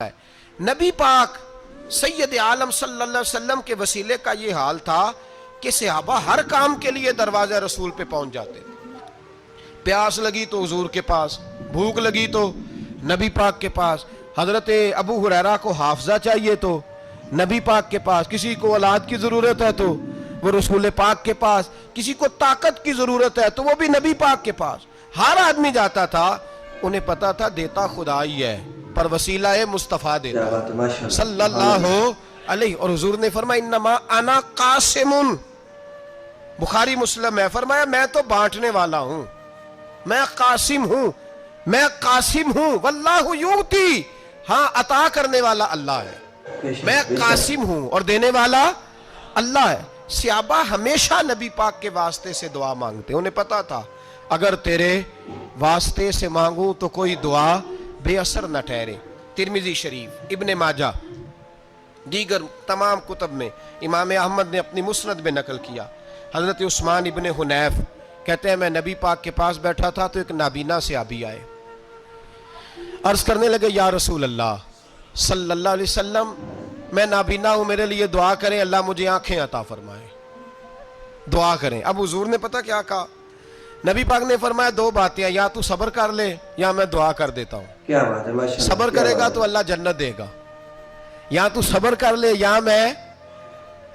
ہے نبی پاک سید عالم صلی اللہ علیہ وسلم کے وسیلے کا یہ حال تھا کہ صحابہ ہر کام کے لیے دروازہ رسول پہ پہنچ جاتے تھے۔ پیاس لگی تو حضور کے پاس، بھوک لگی تو نبی پاک کے پاس، حضرت ابو ہریرہ کو حافظہ چاہیے تو نبی پاک کے پاس، کسی کو اولاد کی ضرورت ہے تو وہ رسول پاک کے پاس، کسی کو طاقت کی ضرورت ہے تو وہ بھی نبی پاک کے پاس۔ ہر آدمی جاتا تھا، انہیں پتا تھا دیتا خدا ہی ہے پر وسیلہ مصطفیٰ دیتا صلی اللہ علیہ۔ اور حضور نے فرمایا انما انا قاسم، بخاری مسلم ہے، فرمایا میں تو بانٹنے والا ہوں، میں قاسم ہوں، میں قاسم ہوں، واللہ یؤتی، ہاں عطا کرنے والا اللہ ہے، میں قاسم ہوں اور دینے والا اللہ ہے۔ صحابہ ہمیشہ نبی پاک کے واسطے سے دعا مانگتے، انہیں پتا تھا اگر تیرے واسطے سے مانگوں تو کوئی دعا بے اثر نہ ٹھہرے۔ ترمذی شریف، ابن ماجہ، دیگر تمام کتب میں امام احمد نے اپنی مسند میں نقل کیا۔ حضرت عثمان ابن حنیف کہتے ہیں میں نبی پاک کے پاس بیٹھا تھا تو ایک نابینا صحابی آئے، عرض کرنے لگے یا رسول اللہ صلی اللہ علیہ وسلم میں نابینا ہوں، میرے لیے دعا کریں، اللہ مجھے آنکھیں عطا فرمائے، دعا کریں۔ اب حضور نے پتہ کیا کہا؟ نبی پاک نے فرمایا دو باتیں، یا تو صبر کر لے یا میں دعا کر دیتا ہوں۔ کیا بات ہے، ماشاءاللہ، صبر کرے گا تو اللہ جنت دے گا، یا تو صبر کر لے یا میں۔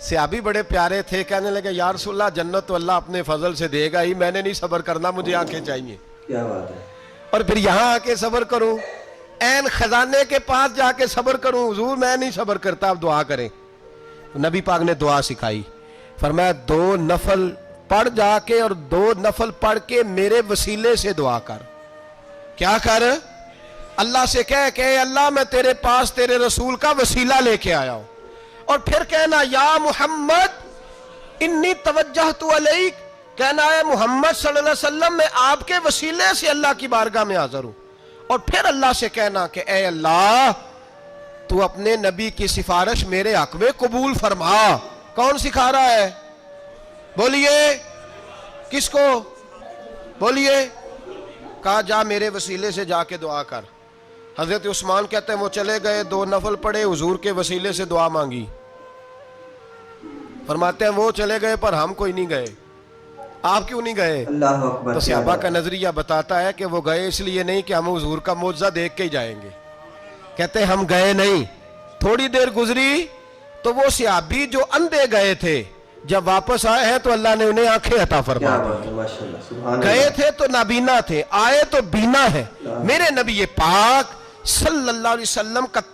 صحابی بڑے پیارے تھے، کہنے لگے یا رسول اللہ جنت تو اللہ اپنے فضل سے دے گا ہی، میں نے نہیں صبر کرنا، مجھے آنکھیں چاہیے۔ کیا بات ہے، اور پھر یہاں آ کے صبر کروں، این خزانے کے پاس جا کے صبر کروں، حضور میں نہیں صبر کرتا، اب دعا کریں۔ نبی پاک نے دعا سکھائی، فرمایا دو نفل پڑھ جا کے اور دو نفل پڑھ کے میرے وسیلے سے دعا کر۔ کیا کر؟ اللہ سے کہہ کہ اے اللہ میں تیرے پاس تیرے رسول کا وسیلہ لے کے آیا ہوں، اور پھر کہنا یا محمد انی توجہت علیک، کہنا ہے محمد صلی اللہ علیہ وسلم میں آپ کے وسیلے سے اللہ کی بارگاہ میں حاضر ہوں، اور پھر اللہ سے کہنا کہ اے اللہ تو اپنے نبی کی سفارش میرے حق میں قبول فرما۔ کون سکھا رہا ہے؟ بولیے کس کو؟ بولیے۔ کہا جا میرے وسیلے سے جا کے دعا کر۔ حضرت عثمان کہتے ہیں وہ چلے گئے، دو نفل پڑھے، حضور کے وسیلے سے دعا مانگی۔ فرماتے ہیں وہ چلے گئے پر ہم کوئی نہیں گئے۔ آپ کیوں نہیں گئے؟ اللہ اکبر۔ تو صحابہ کا نظریہ بتاتا ہے کہ وہ گئے اس لیے نہیں کہ ہم حضور کا معجزہ دیکھ کے ہی جائیں گے، کہتے ہیں ہم گئے نہیں۔ تھوڑی دیر گزری تو وہ صحابی جو اندھے گئے تھے جب واپس آئے ہیں تو اللہ نے انہیں آنکھیں عطا فرما دی۔ گئے تھے تو نابینا تھے، آئے تو بینا ہے۔ میرے نبی پاک صلی اللہ علیہ وسلم کا